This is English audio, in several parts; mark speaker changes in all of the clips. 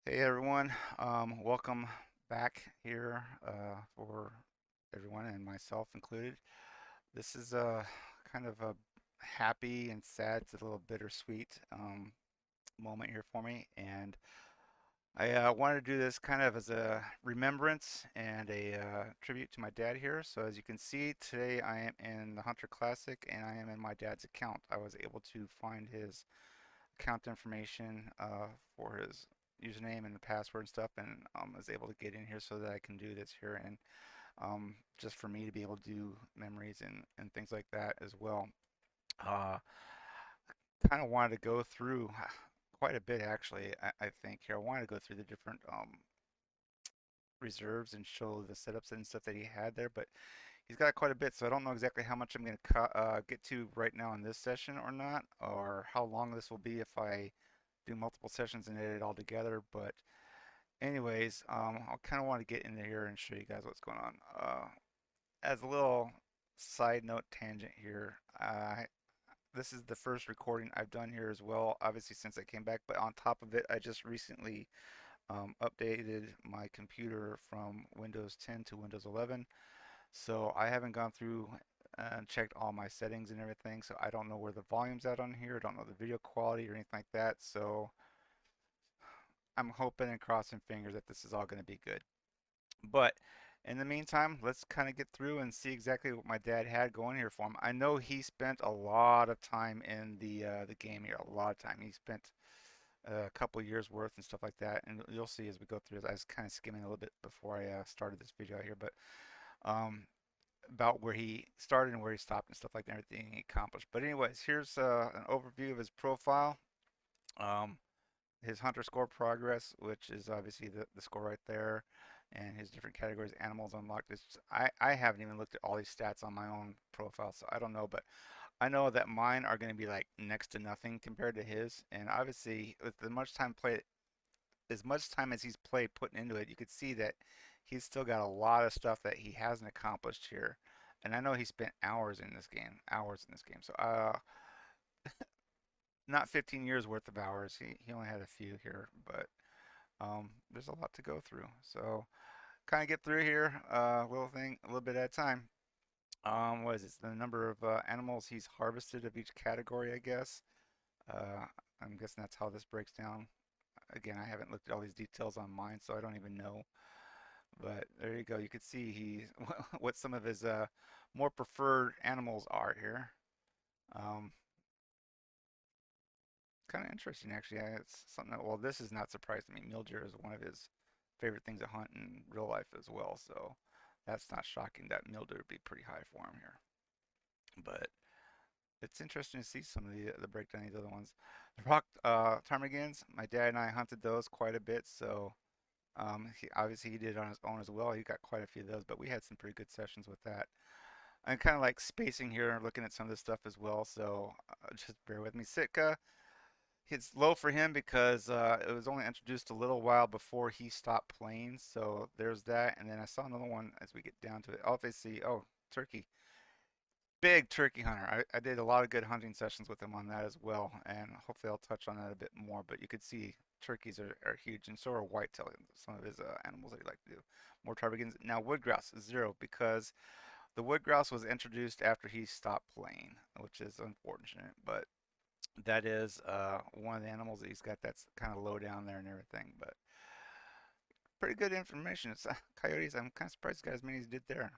Speaker 1: Hey everyone, welcome back here for everyone and myself included. This is a kind of a happy and sad, it's a little bittersweet moment here for me, and I wanted to do this kind of as a remembrance and a tribute to my dad here. So as you can see, today I am in the Hunter Classic and I am in my dad's account. I was able to find his account information for his username and the password and stuff, and was able to get in here so that I can do this here, and just for me to be able to do memories and things like that as well. Uh, kind of wanted to go through quite a bit actually. I think here I wanted to go through the different reserves and show the setups and stuff that he had there, but he's got quite a bit, so I don't know exactly how much I'm going to get to right now in this session or not, or how long this will be if I do multiple sessions and edit it all together. But anyways, I kind of want to get in here and show you guys what's going on. As a little side note tangent here, this is the first recording I've done here as well, obviously since I came back, but on top of it, I just recently updated my computer from Windows 10 to Windows 11. So I haven't gone through and checked all my settings and everything, so I don't know where the volume's at on here, I don't know the video quality or anything like that, so I'm hoping and crossing fingers that this is all going to be good. But in the meantime, let's kind of get through and see exactly what my dad had going here for him. I know he spent a lot of time in the game here, a lot of time. He spent a couple years worth and stuff like that, and you'll see as we go through this. I was kind of skimming a little bit before I started this video here, but um, about where he started and where he stopped and stuff like that, everything he accomplished. But anyways, here's an overview of his profile. Um, his hunter score progress, which is obviously the score right there, and his different categories, animals unlocked. I haven't even looked at all these stats on my own profile, so I don't know, but I know that mine are going to be like next to nothing compared to his. And obviously, with as much time as he's played putting into it, you could see that he's still got a lot of stuff that he hasn't accomplished here. And I know he spent hours in this game, hours in this game. So, not 15 years worth of hours. He only had a few here, but there's a lot to go through. So kind of get through here, a little bit at a time. What is it? The number of animals he's harvested of each category, I guess. Uh, I'm guessing that's how this breaks down. Again, I haven't looked at all these details on mine, so I don't even know. But there you go. You can see he what some of his more preferred animals are here. Um, Kind of interesting, actually. It's something that, well, this is not surprising me. Mule deer is one of his favorite things to hunt in real life as well, so that's not shocking that mule deer would be pretty high for him here. But it's interesting to see some of the breakdown of these other ones. The rock ptarmigans, my dad and I hunted those quite a bit, so obviously he did it on his own as well. He got quite a few of those, but we had some pretty good sessions with that. I'm kind of like spacing here and looking at some of this stuff as well, so just bear with me. Sitka, it's low for him because it was only introduced a little while before he stopped playing. So there's that. And then I saw another one as we get down to it. Obviously, oh, turkey. Big turkey hunter. I did a lot of good hunting sessions with him on that as well. And hopefully I'll touch on that a bit more. But you could see turkeys are huge. And so are whitetail, some of his animals that he liked to do. More ptarmigans. Now, wood grouse is zero because the wood grouse was introduced after he stopped playing, which is unfortunate. But that is one of the animals that he's got that's kind of low down there and everything. But pretty good information. It's coyotes. I'm kind of surprised he got as many as he did there.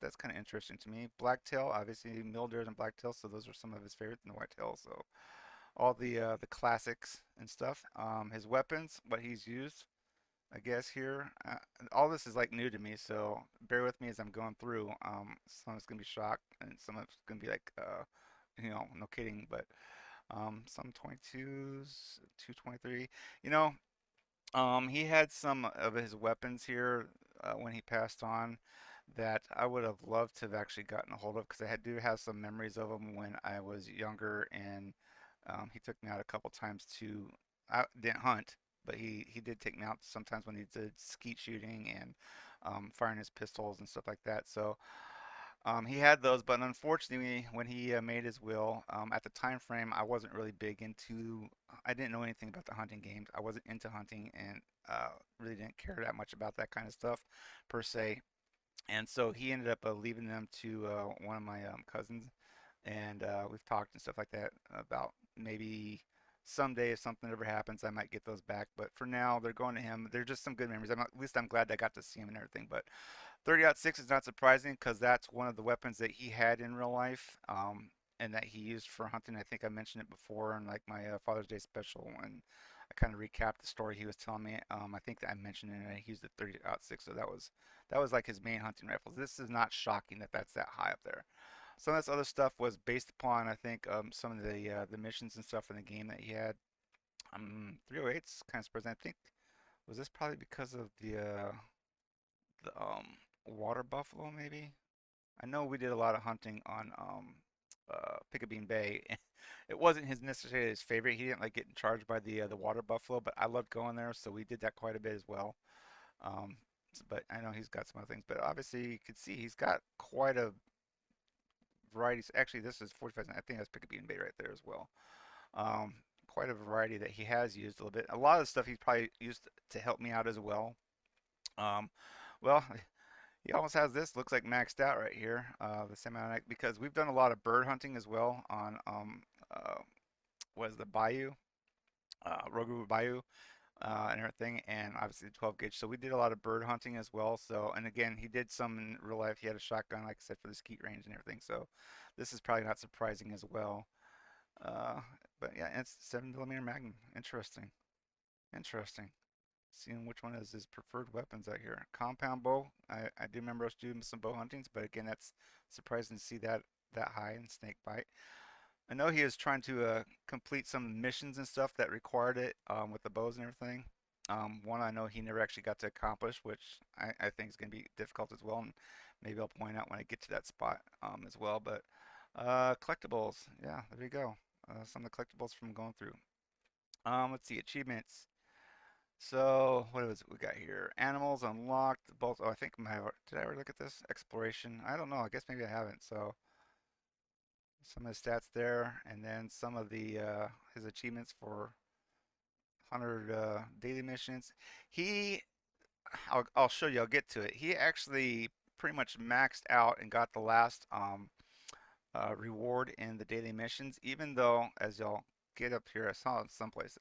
Speaker 1: That's kind of interesting to me. Blacktail, obviously mule deer and blacktail, so those are some of his favorites in the whitetail. So all the classics and stuff. His weapons, what he's used, I guess here. All this is like new to me, so bear with me as I'm going through. Some of it's gonna be shock, and some of it's gonna be like, no kidding, but some 22s, 223. You know, he had some of his weapons here when he passed on that I would have loved to have actually gotten a hold of because do have some memories of him when I was younger, and he took me out a couple times to. I didn't hunt, but he did take me out sometimes when he did skeet shooting and firing his pistols and stuff like that. So He had those, but unfortunately, when he made his will, at the time frame, I wasn't really big into. I didn't know anything about the hunting games. I wasn't into hunting, and really didn't care that much about that kind of stuff, per se. And so he ended up leaving them to one of my cousins, and we've talked and stuff like that about maybe someday if something ever happens, I might get those back. But for now, they're going to him. They're just some good memories. At least I'm glad I got to see him and everything. But 30-06 is not surprising because that's one of the weapons that he had in real life, and that he used for hunting. I think I mentioned it before in like my Father's Day special when I kind of recapped the story he was telling me. I think that I mentioned it, and he used the 30-06, so that was like his main hunting rifle. This is not shocking that that's that high up there. Some of this other stuff was based upon, I think, some of the missions and stuff in the game that he had. 308's kind of surprising. I think was this probably because of the water buffalo, maybe. I know we did a lot of hunting on Picabeen Bay. It wasn't his necessarily his favorite. He didn't like getting charged by the water buffalo, but I loved going there, so we did that quite a bit as well. Um, but I know he's got some other things. But obviously, you can see he's got quite a variety. Actually, this is 45. I think that's Picabeen Bay right there as well. Um, Quite a variety that he has used a little bit. A lot of the stuff he's probably used to help me out as well. Um, well, he almost has this. Looks like maxed out right here. The semi-automatic because we've done a lot of bird hunting as well on what is the Bayou, Rogu Bayou, and everything, and obviously the 12 gauge. So we did a lot of bird hunting as well. So and again, he did some in real life. He had a shotgun, like I said, for the skeet range and everything. So this is probably not surprising as well. Uh, but yeah, it's 7 millimeter Magnum. Interesting. Interesting. Seeing which one is his preferred weapons out here. Compound bow. I do remember us doing some bow huntings, but again, that's surprising to see that high in snake bite. I know he was trying to complete some missions and stuff that required it with the bows and everything. One I know he never actually got to accomplish, which I think is going to be difficult as well, and maybe I'll point out when I get to that spot as well. But collectibles, yeah, there you go. Some of the collectibles from going through. Let's see, achievements. So what is it we got here? Animals unlocked. Both. Oh, I think did I ever look at this? Exploration. I don't know. I guess maybe I haven't. So some of the stats there, and then some of the his achievements for 100 daily missions. He, I'll show you. I'll get to it. He actually pretty much maxed out and got the last reward in the daily missions, even though as y'all get up here, I saw it someplace.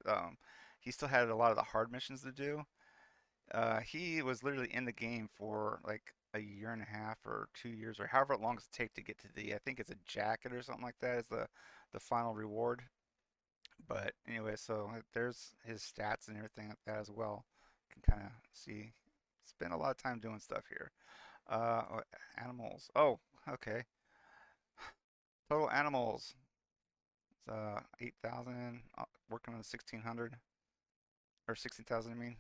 Speaker 1: He still had a lot of the hard missions to do. He was literally in the game for like a year and a half or 2 years or however long it takes to get to I think it's a jacket or something like that is the final reward. But anyway, so there's his stats and everything like that as well. You can kind of see. Spent a lot of time doing stuff here. Oh, animals. Oh, okay. Total animals. It's 8,000. Working on the 1,600 or 16,000. I mean.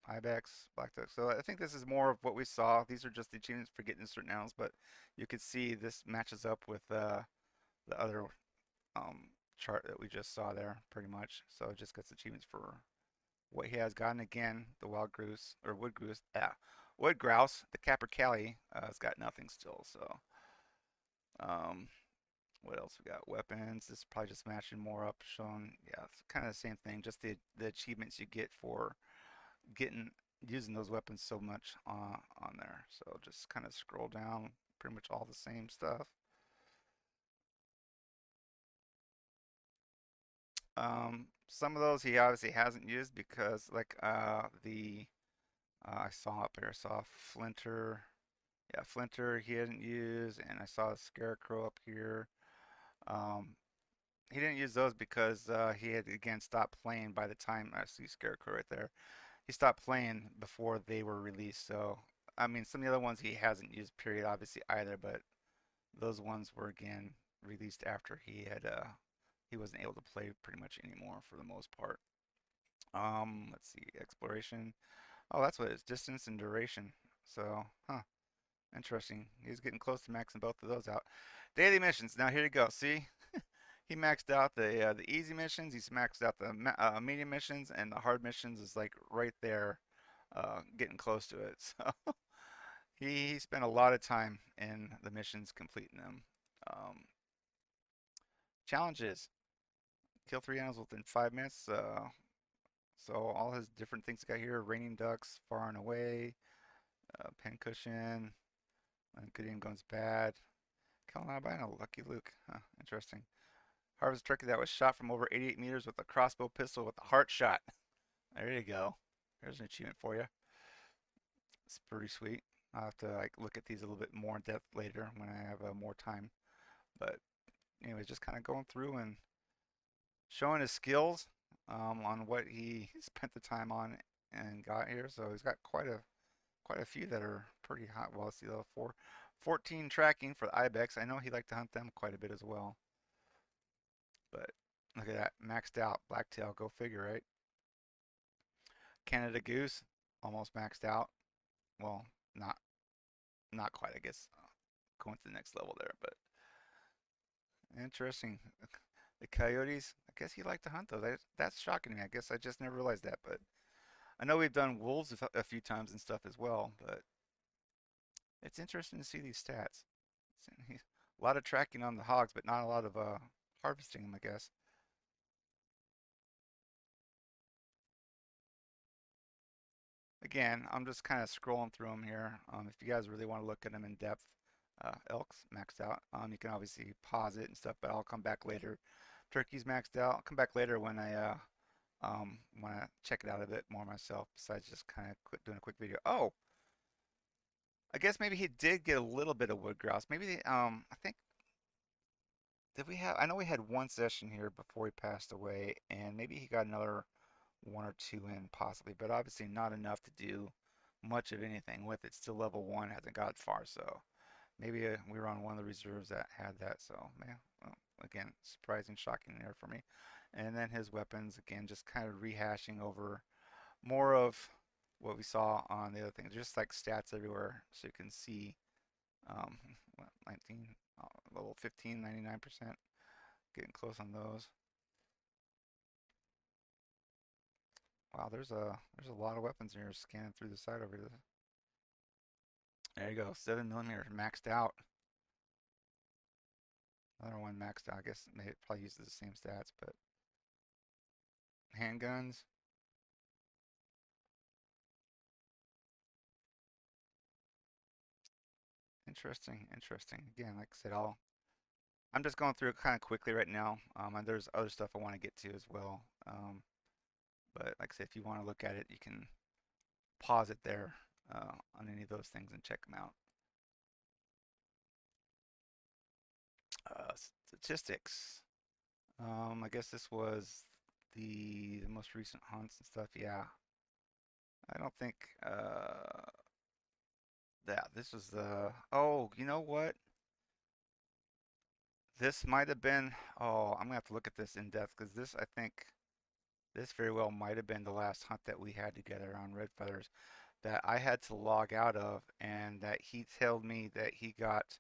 Speaker 1: Ibex, black duck. So I think this is more of what we saw. These are just the achievements for getting certain animals, but you can see this matches up with the other um, chart that we just saw there, pretty much. So it just gets achievements for what he has gotten. Again, the wild goose or wood goose, wood grouse, the capercaillie has got nothing still. So um, what else we got? Weapons. This is probably just matching more up, showing yeah, it's kind of the same thing. Just the achievements you get for getting using those weapons so much on there. So just kind of scroll down, pretty much all the same stuff. Some of those he obviously hasn't used because like the I saw up here, I saw Flinter. Yeah, Flinter he hadn't used, and I saw a Scarecrow up here. Um, he didn't use those because he had again stopped playing by the time I see Scarecrow right there. He stopped playing before they were released. So, I mean, some of the other ones he hasn't used, period, obviously either, but those ones were again released after he wasn't able to play pretty much anymore for the most part. Let's see, exploration. Oh, that's what it is, distance and duration. So, huh, interesting. He's getting close to maxing both of those out. Daily missions. Now here you go. See, he maxed out the easy missions. He's maxed out the medium missions, and the hard missions is like right there, getting close to it. So He spent a lot of time in the missions completing them. Um, Challenges: kill 3 animals within 5 minutes. So all his different things got here: raining ducks, far and away, pincushion, good aim guns bad. Killing albino, lucky Luke. Huh, interesting. Harvest turkey that was shot from over 88 meters with a crossbow pistol with a heart shot. There you go. There's an achievement for you. It's pretty sweet. I'll have to like look at these a little bit more in depth later when I have more time. But anyway, just kind of going through and showing his skills on what he spent the time on and got here. So he's got quite a few that are pretty hot. Well, let's see, the 14 tracking for the ibex. I know he liked to hunt them quite a bit as well. But look at that, maxed out blacktail. Go figure, right? Canada goose, almost maxed out. Well, not not quite, I guess. Going to the next level there, but interesting. The coyotes, I guess he liked to hunt those. That's shocking to me. I guess I just never realized that. But I know we've done wolves a few times and stuff as well. But it's interesting to see these stats. A lot of tracking on the hogs, but not a lot of harvesting them, I guess. Again, I'm just kind of scrolling through them here. If you guys really want to look at them in depth, elks maxed out. You can obviously pause it and stuff, but I'll come back later. Turkey's maxed out. I'll come back later when I check it out a bit more myself. Besides just kind of doing a quick video. Oh, I guess maybe he did get a little bit of wood grouse. Maybe I think did we have? I know we had one session here before he passed away, and maybe he got another one or two in possibly, but obviously not enough to do much of anything with it. Still level one, hasn't got far, so maybe we were on one of the reserves that had that. So man, well, again, surprising, shocking there for me. And then his weapons, again, just kind of rehashing over more of what we saw on the other things, just like stats everywhere, so you can see um, 19, level 15, 99%, getting close on those. Wow, there's a lot of weapons here. Scanning through the side over there. There you go, 7 millimeter maxed out. Another one maxed out. I guess maybe it probably uses the same stats, but handguns. Interesting, interesting. Again, like I said, I'm just going through it kind of quickly right now. And there's other stuff I want to get to as well. But like I said, if you want to look at it, you can pause it there on any of those things and check them out. Statistics. I guess this was the most recent hunts and stuff. Yeah, I don't think that this was the. Oh, you know what? This might have been. Oh, I'm gonna have to look at this in depth because this, I think, this very well might have been the last hunt that we had together on Red Feathers that I had to log out of, and that he told me that he got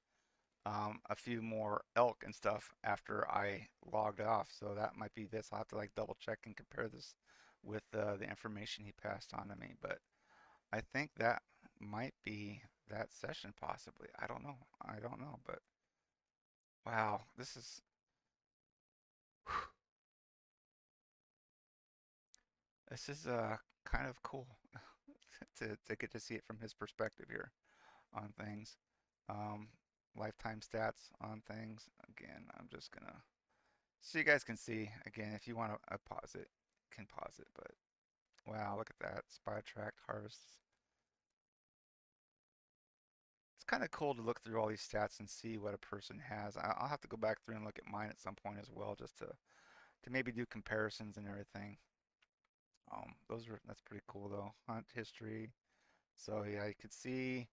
Speaker 1: a few more elk and stuff after I logged off. So that might be this. I'll have to like double check and compare this with the information he passed on to me. But I think that might be that session possibly. I don't know. I don't know. But wow, this is kind of cool to get to see it from his perspective here on things. Um, Lifetime stats on things. Again, I'm just gonna so you guys can see again if you want to pause it, can pause it. But wow, look at that spy tracked harvests. It's kind of cool to look through all these stats and see what a person has. I'll have to go back through and look at mine at some point as well, just to maybe do comparisons and everything. That's pretty cool though. Hunt history. So yeah, you could see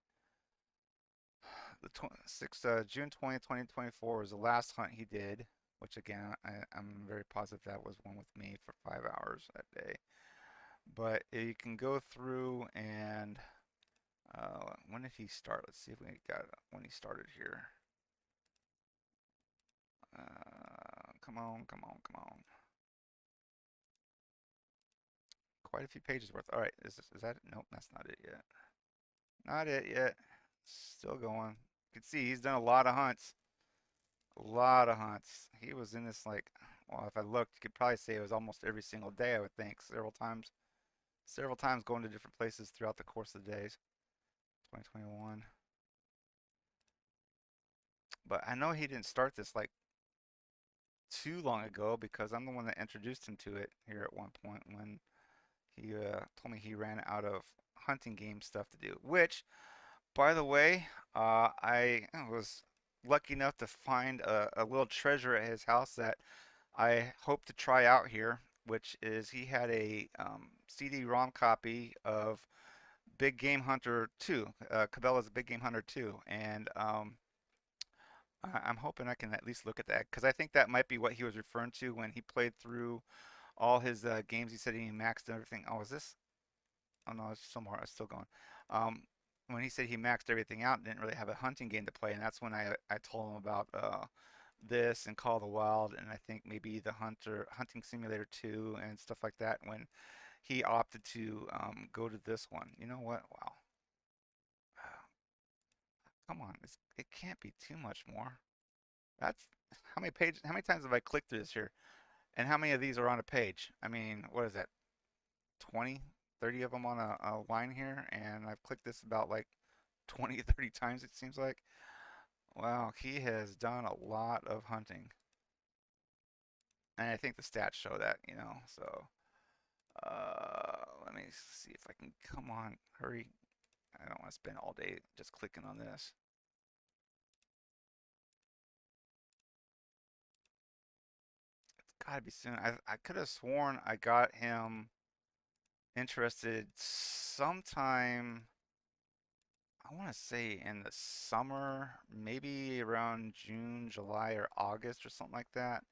Speaker 1: the 6 June 20th, 2024 was the last hunt he did, which again I'm very positive that was one with me for 5 hours that day. But you can go through and when did he start? Let's see if we got when he started here. Come on, come on, come on. Quite a few pages worth. All right, is that it? Nope, that's not it yet. Not it yet. Still going. You can see he's done a lot of hunts. A lot of hunts. He was in this like, well, if I looked, you could probably say it was almost every single day, I would think. Several times going to different places throughout the course of the days. 2021. But I know he didn't start this like too long ago because I'm the one that introduced him to it here at one point when he told me he ran out of hunting game stuff to do. Which, by the way, I was lucky enough to find a little treasure at his house that I hope to try out here, which is he had a CD-ROM copy of Big Game Hunter 2, Cabela's Big Game Hunter 2, and I'm hoping I can at least look at that because I think that might be what he was referring to when he played through all his games. He said he maxed everything. Oh, is this? Oh no, it's still more. It's still going. Um, when he said he maxed everything out, and didn't really have a hunting game to play, and that's when I told him about this and Call of the Wild, and I think maybe the Hunting Simulator 2 and stuff like that. When he opted to go to this one, you know what? Wow, come on, it can't be too much more. That's how many pages? How many times have I clicked through this here? And how many of these are on a page? I mean, what is that? 20, 30 of them on a line here, and I've clicked this about like 20, 30 times it seems like. Wow, he has done a lot of hunting. And I think the stats show that, you know. So, let me see if I can, come on, hurry. I don't want to spend all day just clicking on this. It's gotta be soon. I could have sworn I got him interested sometime, I want to say in the summer, maybe around June, July, or August or something like that.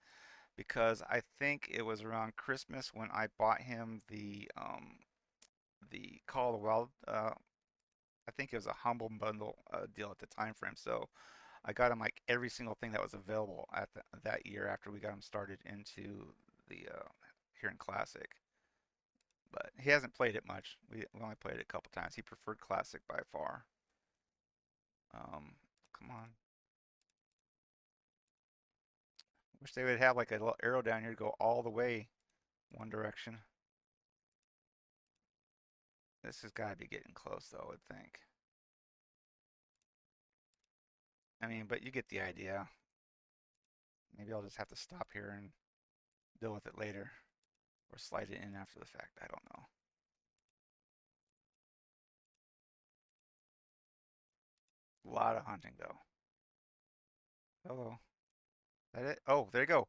Speaker 1: Because I think it was around Christmas when I bought him the Call of the Wild. I think it was a humble bundle deal at the time frame. So I got him like every single thing that was available at that year after we got him started into the here in Classic. But he hasn't played it much. We only played it a couple times. He preferred Classic by far. Come on. Wish they would have like a little arrow down here to go all the way one direction. This has got to be getting close though, I would think. I mean, but you get the idea. Maybe I'll just have to stop here and deal with it later. Or slide it in after the fact. I don't know. A lot of hunting though. Hello. That it? Oh, there you go.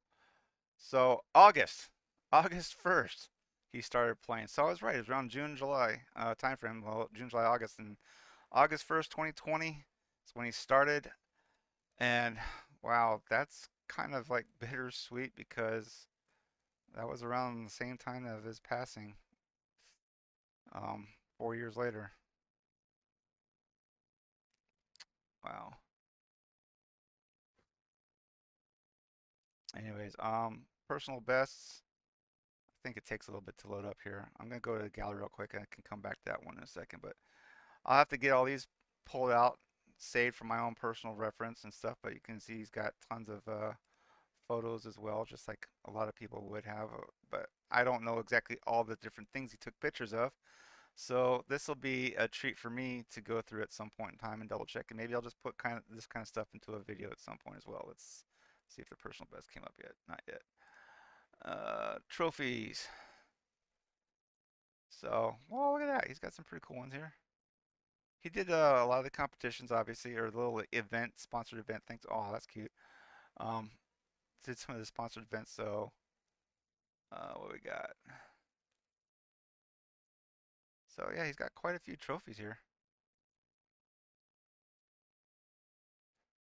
Speaker 1: So August 1st, he started playing. So I was right. It was around June, July time frame. Well, June, July, August, and August 1st, 2020 is when he started. And wow, that's kind of like bittersweet because that was around the same time of his passing, 4 years later. Wow. Anyways, personal bests. I think it takes a little bit to load up here. I'm gonna go to the gallery real quick. I can come back to that one in a second, but I'll have to get all these pulled out, saved for my own personal reference and stuff. But you can see he's got tons of photos as well, just like a lot of people would have. But I don't know exactly all the different things he took pictures of. So this will be a treat for me to go through at some point in time and double check. And maybe I'll just put kind of this kind of stuff into a video at some point as well. Let's see if the personal best came up yet. Not yet. Trophies. So, well, look at that. He's got some pretty cool ones here. He did a lot of the competitions, obviously, or little event, sponsored event things. Oh, that's cute. Um, did some of the sponsored events. So, what we got? So yeah, he's got quite a few trophies here.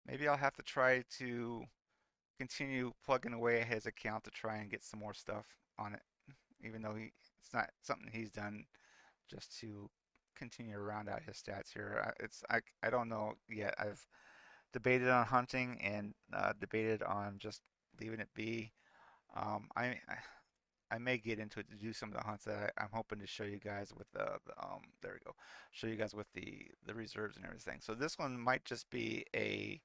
Speaker 1: Maybe I'll have to try to continue plugging away at his account to try and get some more stuff on it, even though it's not something he's done just to continue to round out his stats here. I don't know yet. I've debated on hunting and debated on just leaving it be. I I may get into it to do some of the hunts that I'm hoping to show you guys with there we go, show you guys with the reserves and everything. So this one might just be a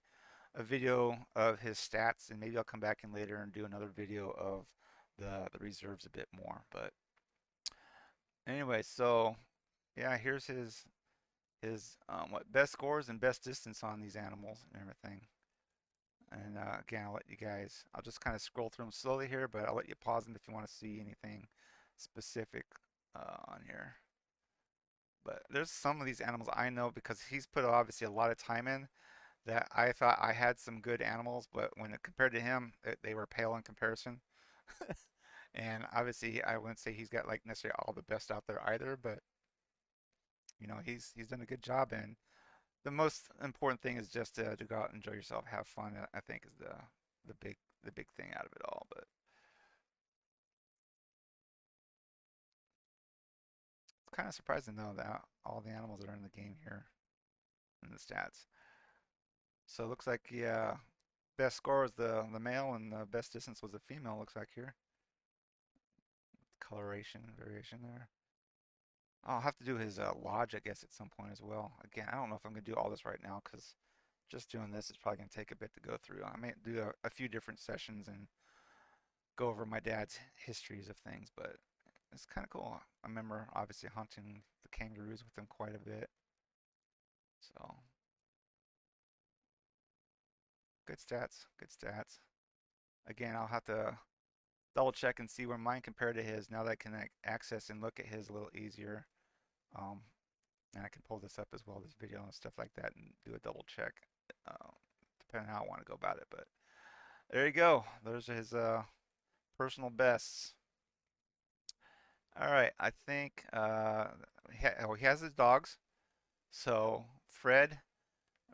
Speaker 1: video of his stats, and maybe I'll come back in later and do another video of the reserves a bit more. But anyway, so yeah, here's his what best scores and best distance on these animals and everything. And again, I'll just kind of scroll through them slowly here, but I'll let you pause them if you want to see anything specific on here. But there's some of these animals I know because he's put obviously a lot of time in that I thought I had some good animals, but when compared to him, they were pale in comparison. And obviously, I wouldn't say he's got like necessarily all the best out there either, but he's done a good job. And the most important thing is just to go out and enjoy yourself, have fun. I think is the big the big thing out of it all. But it's kind of surprising though that all the animals that are in the game here in the stats. So it looks like yeah, best score was the male, and the best distance was the female. Looks like here, coloration variation there. I'll have to do his lodge, I guess, at some point as well. Again, I don't know if I'm gonna do all this right now because just doing this is probably gonna take a bit to go through. I may do a few different sessions and go over my dad's histories of things, but it's kind of cool. I remember obviously hunting the kangaroos with him quite a bit. So good stats, good stats. Again, I'll have to double check and see where mine compared to his now that I can access and look at his a little easier. Um, and I can pull this up as well, this video and stuff like that, and do a double check, depending on how I want to go about it. But there you go. Those are his personal bests. All right, I think he has his dogs. So Fred,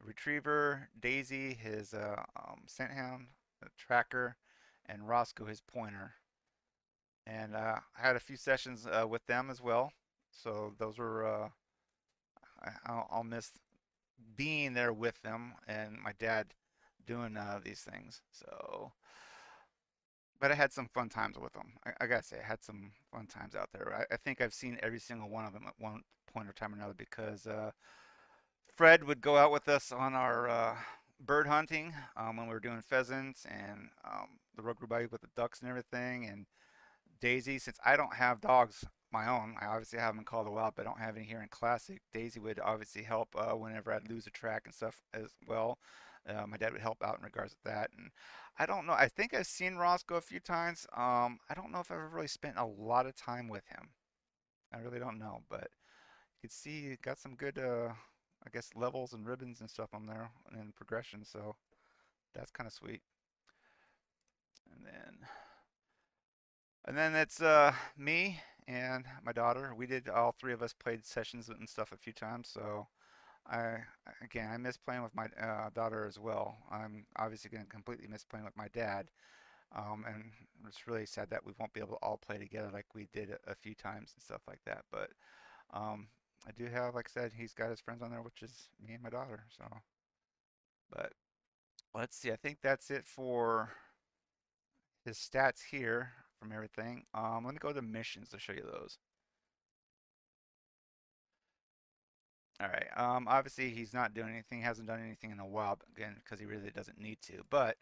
Speaker 1: Retriever, Daisy, his scent hound, tracker, and Roscoe, his pointer. And I had a few sessions with them as well. So those were I'll miss being there with them and my dad doing these things. So, but I had some fun times with them. I gotta say, I had some fun times out there. I think I've seen every single one of them at one point or time or another because Fred would go out with us on our bird hunting when we were doing pheasants and the Rogue Bayou with the ducks and everything. And Daisy, since I don't have dogs my own, I obviously have them in Call of the Wild, but I don't have any here in Classic. Daisy would obviously help whenever I'd lose a track and stuff as well. My dad would help out in regards to that. And I don't know. I think I've seen Roscoe a few times. I don't know if I've ever really spent a lot of time with him. I really don't know, but you can see he got some good, I guess, levels and ribbons and stuff on there and progression. So that's kind of sweet. And then it's me and my daughter. We did all three of us played sessions and stuff a few times. So I again I miss playing with my daughter as well. I'm obviously going to completely miss playing with my dad. And it's really sad that we won't be able to all play together like we did a few times and stuff like that. But um, I do have, like I said, he's got his friends on there, which is me and my daughter. So, but let's see. I think that's it for his stats here from everything. Let me go to missions to show you those. All right. Obviously he's not doing anything, hasn't done anything in a while, again, because he really doesn't need to. But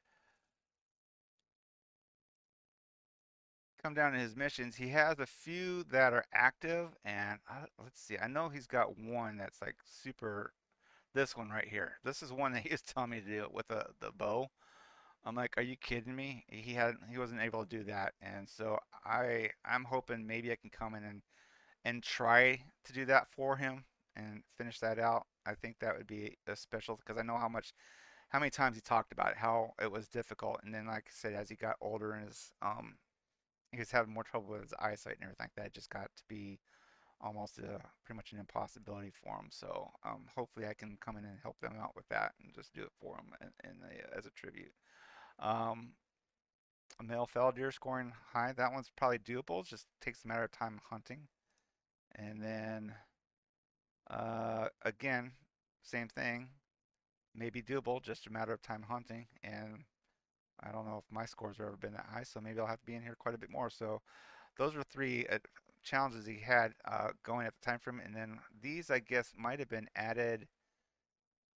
Speaker 1: come down to his missions, he has a few that are active, and let's see. I know he's got one that's like super. This one right here. This is one that he was telling me to do with the bow. I'm like, are you kidding me? He wasn't able to do that, and so I'm hoping maybe I can come in and try to do that for him and finish that out. I think that would be a special because I know how many times he talked about it, how it was difficult, and then like I said, as he got older and he was having more trouble with his eyesight and everything like that, it just got to be almost pretty much an impossibility for him. So hopefully I can come in and help them out with that and just do it for him as a tribute. Um, a male fallow deer scoring high, that one's probably doable. It just takes a matter of time hunting. And then again, same thing, maybe doable, just a matter of time hunting. And I don't know if my scores have ever been that high, so maybe I'll have to be in here quite a bit more. So those were three challenges he had going at the time frame, and then these I guess might have been added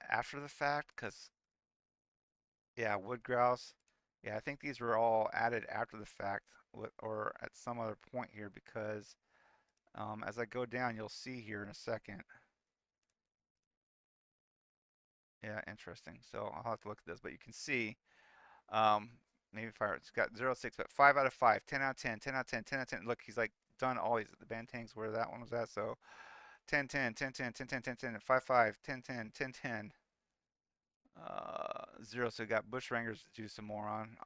Speaker 1: after the fact, because yeah, wood grouse. Yeah, I think these were all added after the fact, or at some other point here, because as I go down, you'll see here in a second. Yeah, interesting. So I'll have to look at this, but you can see, um, maybe fire. It's got 0, 6, but 5 out of 5, 10 out of 10, 10 out of 10, 10 out of 10. Look, he's like done all these. The Bantangs where that one was at. So 10, 10, 10, 10, 10, 10, 10, 10, 5, 5, 10, 10, 10, 10. 0. So we got Bushrangers to do some more on.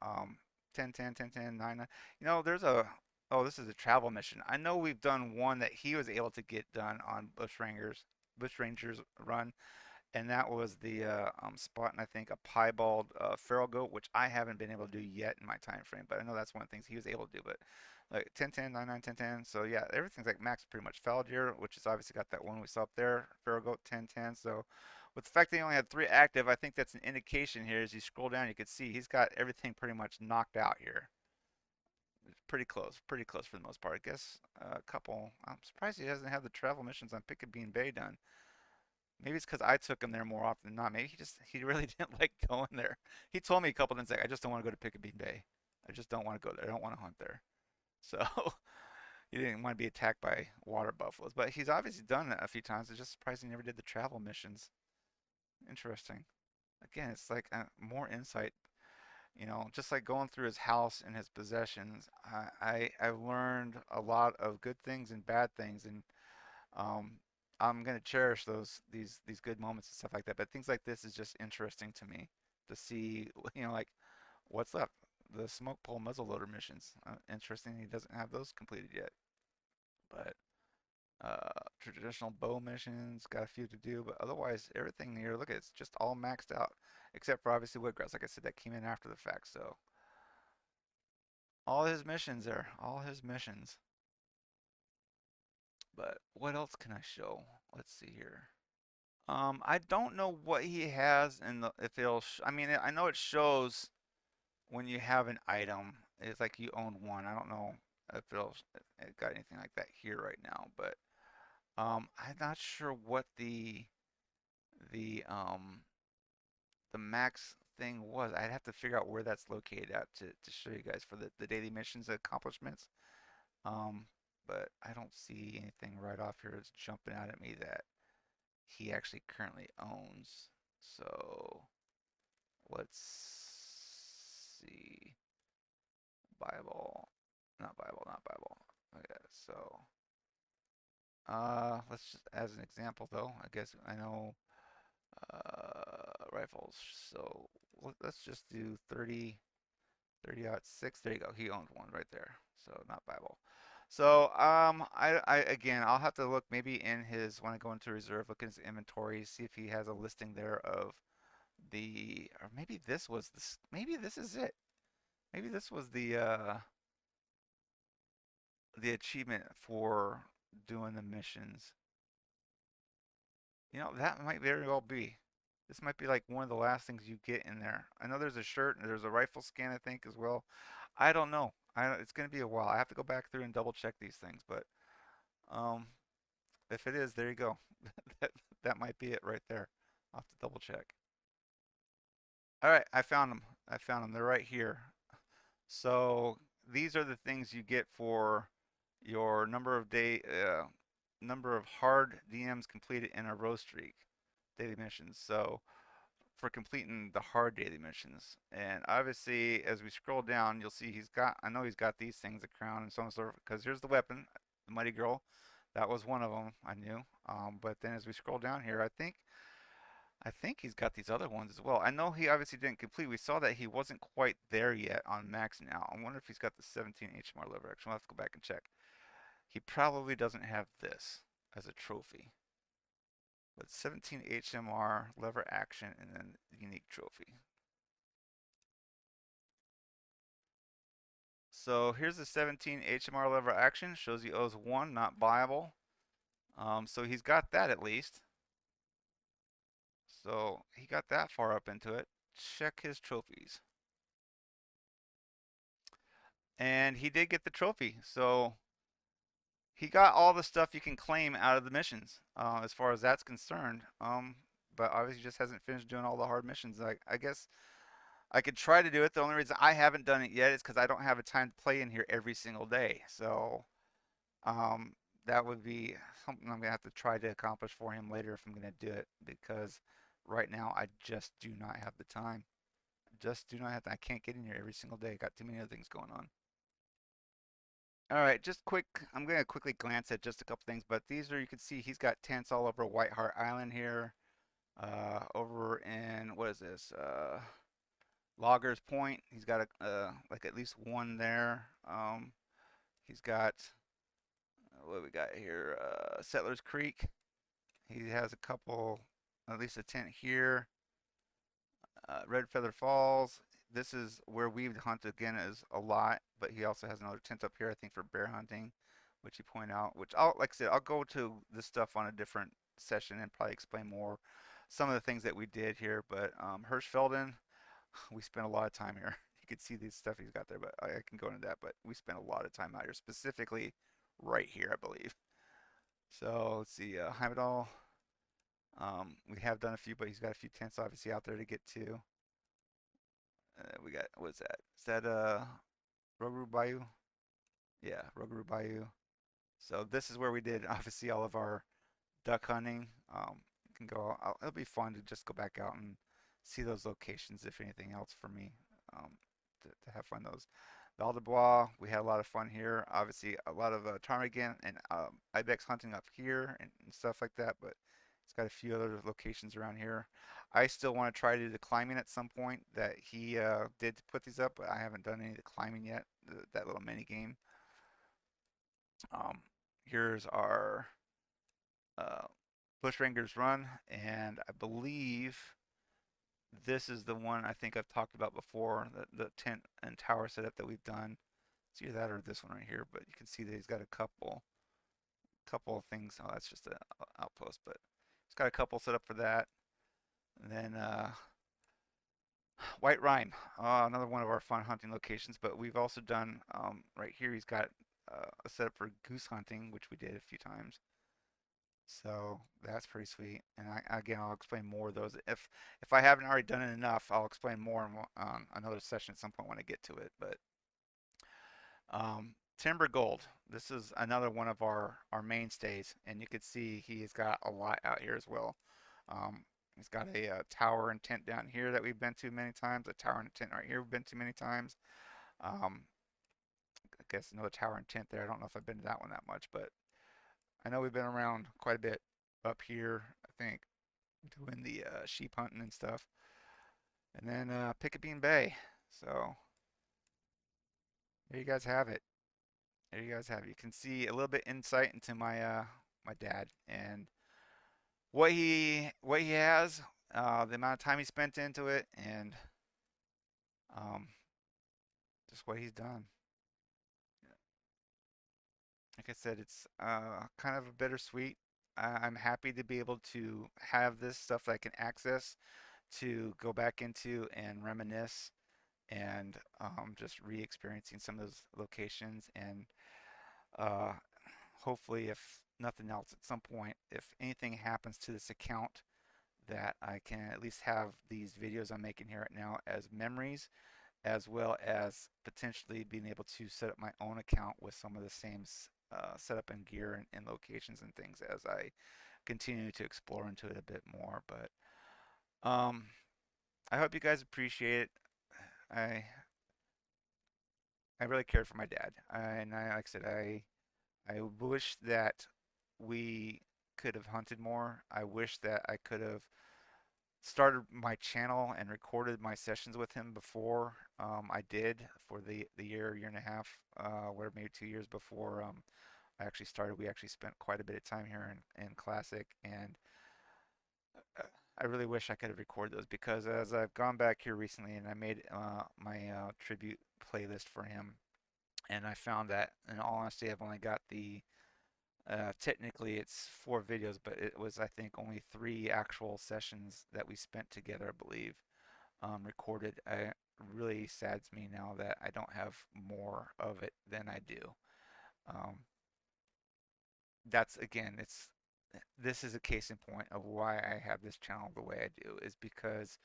Speaker 1: 10, 10, 10, 10, 9, 9. You know, there's a, oh, this is a travel mission. I know we've done one that he was able to get done on Bushrangers run, and that was the spotting, I think, a piebald feral goat, which I haven't been able to do yet in my time frame, but I know that's one of the things he was able to do. But like 10, 10, 9, 9, 10, 10. So yeah, everything's like max pretty much. Fallow deer, which is obviously got that one we saw up there, feral goat 10, 10. So with the fact that he only had three active, I think that's an indication here. As you scroll down, you can see he's got everything pretty much knocked out here. It's pretty close for the most part. I guess a couple. I'm surprised he doesn't have the travel missions on Picayune Bay done. Maybe it's because I took him there more often than not. Maybe he really didn't like going there. He told me a couple times like I just don't want to go to Picayune Bay. I just don't want to go there. I don't want to hunt there. So he didn't want to be attacked by water buffaloes. But he's obviously done it a few times. It's just surprising he never did the travel missions. Interesting. Again, it's like more insight. Just like going through his house and his possessions, I've learned a lot of good things and bad things, and um, I'm gonna cherish these good moments and stuff like that. But things like this is just interesting to me to see, like what's up. The smoke pole muzzleloader missions. Interesting, he doesn't have those completed yet. But traditional bow missions, got a few to do. But otherwise, everything here, look, it's just all maxed out, except for obviously woodgrouse. Like I said, that came in after the fact. So all his missions there, all his missions. But what else can I show? Let's see here. I don't know what he has and if it'll. I mean, I know it shows when you have an item. It's like you own one. I don't know if it got anything like that here right now, but I'm not sure what the the max thing was. I'd have to figure out where that's located at to show you guys for the daily missions accomplishments. Um, but I don't see anything right off here that's jumping out at me that he actually currently owns. So let's see. Bible, not Bible. Okay, so let's just as an example though. I guess I know rifles. So let's just do 30, 30-06. There you go. He owns one right there. So not Bible. So I again, I'll have to look maybe in his when I go into reserve, look in his inventory, see if he has a listing there of or maybe this was this. Maybe this is it. Maybe this was the achievement for doing the missions. That might very well be. This might be like one of the last things you get in there. I know there's a shirt and there's a rifle scan, I think, as well. I don't know. It's going to be a while. I have to go back through and double check these things, but um, if it is, there you go. that that might be it right there. I'll have to double check. All right, I found them. I found them. They're right here. So these are the things you get for your number of hard DMs completed in a row streak, daily missions. So for completing the hard daily missions, and obviously as we scroll down, you'll see I know he's got these things, the crown and so on and so forth. Because here's the weapon, the Mighty Girl. That was one of them I knew. But then as we scroll down here, I think he's got these other ones as well. I know he obviously didn't complete. We saw that he wasn't quite there yet on max now. I wonder if he's got the 17 HMR lever action. We'll have to go back and check. He probably doesn't have this as a trophy. But 17 HMR lever action and then unique trophy. So here's the 17 HMR lever action. Shows he owes one, not viable. So he's got that at least. So he got that far up into it. Check his trophies. And he did get the trophy. So he got all the stuff you can claim out of the missions, as far as that's concerned. But obviously just hasn't finished doing all the hard missions. I guess I could try to do it. The only reason I haven't done it yet is because I don't have a time to play in here every single day. So um, that would be something I'm gonna have to try to accomplish for him later if I'm gonna do it because right now I just do not have the time. Just do not have. I can't get in here every single day. Got too many other things going on. All right, just quick. I'm gonna quickly glance at just a couple things, but these are you can see he's got tents all over White Hart Island here. Over in what is this? Loggers Point. He's got a like at least one there. He's got what do we got here? Settlers Creek. He has a couple, at least a tent here. Red Feather Falls. This is where we've hunted again is a lot, but he also has another tent up here, I think, for bear hunting, which you point out. Which I'll, like I said, I'll go to this stuff on a different session and probably explain more some of the things that we did here. But Hirschfelden, we spent a lot of time here. You can see these stuff he's got there, but I can go into that. But we spent a lot of time out here, specifically right here, I believe. So let's see, Heimdall. We have done a few, but he's got a few tents obviously out there to get to. We got what's that? Is that Rogu Bayou? Yeah, Rogu Bayou. So this is where we did obviously all of our duck hunting. You can go. It'll be fun to just go back out and see those locations, if anything else, for me um, to have fun those. Val de Bois, we had a lot of fun here. Obviously, a lot of ptarmigan and ibex hunting up here and stuff like that. But it's got a few other locations around here. I still want to try to do the climbing at some point that he did to put these up, but I haven't done any of the climbing yet. That little mini game. Um, Here's our Bushrangers Run, and I believe this is the one I think I've talked about before, the tent and tower setup that we've done. It's either that or this one right here, but you can see that he's got a couple of things. Oh, that's just an outpost, but he's got a couple set up for that. And then White Rhine, another one of our fun hunting locations, but we've also done right here. He's got a setup for goose hunting, which we did a few times. So that's pretty sweet. And again, I'll explain more of those. If I haven't already done it enough, I'll explain more on another session at some point when I get to it. But Timber Gold, this is another one of our mainstays, and you can see he's got a lot out here as well. He's got a tower and tent down here that we've been to many times. A tower and a tent right here we've been to many times. Um, I guess another tower and tent there. I don't know if I've been to that one that much, but I know we've been around quite a bit up here, I think, doing the sheep hunting and stuff. And then Picayune Bay. So there you guys have it. There you guys have it. You can see a little bit insight into my dad and what he has, the amount of time he spent into it, and um, just what he's done. Like I said, it's kind of a bittersweet. I'm happy to be able to have this stuff that I can access to go back into and reminisce and just re-experiencing some of those locations and uh, hopefully if nothing else at some point if anything happens to this account that I can at least have these videos I'm making here right now as memories as well as potentially being able to set up my own account with some of the same setup and gear and locations and things as I continue to explore into it a bit more. But um, I hope you guys appreciate it. I I really cared for my dad, and like I said, I wish that we could have hunted more. I wish that I could have started my channel and recorded my sessions with him before I did for the year and a half, or maybe 2 years before I actually started. We actually spent quite a bit of time here in Classic, and uh, I really wish I could have recorded those because as I've gone back here recently and I made my tribute playlist for him, and I found that in all honesty, I've only got the technically it's 4 videos, but it was I think only 3 actual sessions that we spent together, I believe, recorded. It really saddens me now that I don't have more of it than I do. Um, that's again, it's this is a case in point of why I have this channel the way I do is because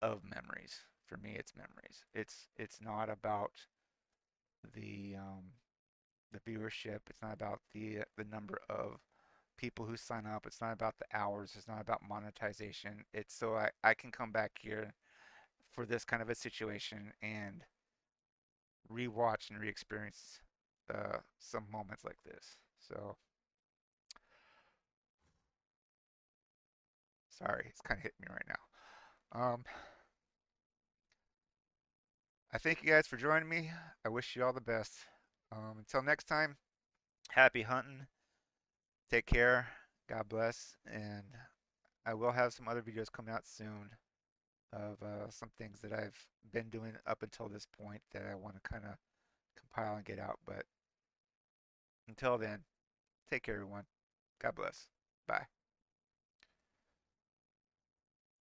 Speaker 1: of memories. For me, it's memories. It's not about the the viewership. It's not about the number of people who sign up. It's not about the hours. It's not about monetization. It's so I can come back here for this kind of a situation and rewatch and re-experience some moments like this. So sorry, it's kind of hitting me right now. I thank you guys for joining me. I wish you all the best. Until next time, happy hunting. Take care. God bless. And I will have some other videos coming out soon of some things that I've been doing up until this point that I want to kind of compile and get out. But until then, take care, everyone. God bless. Bye.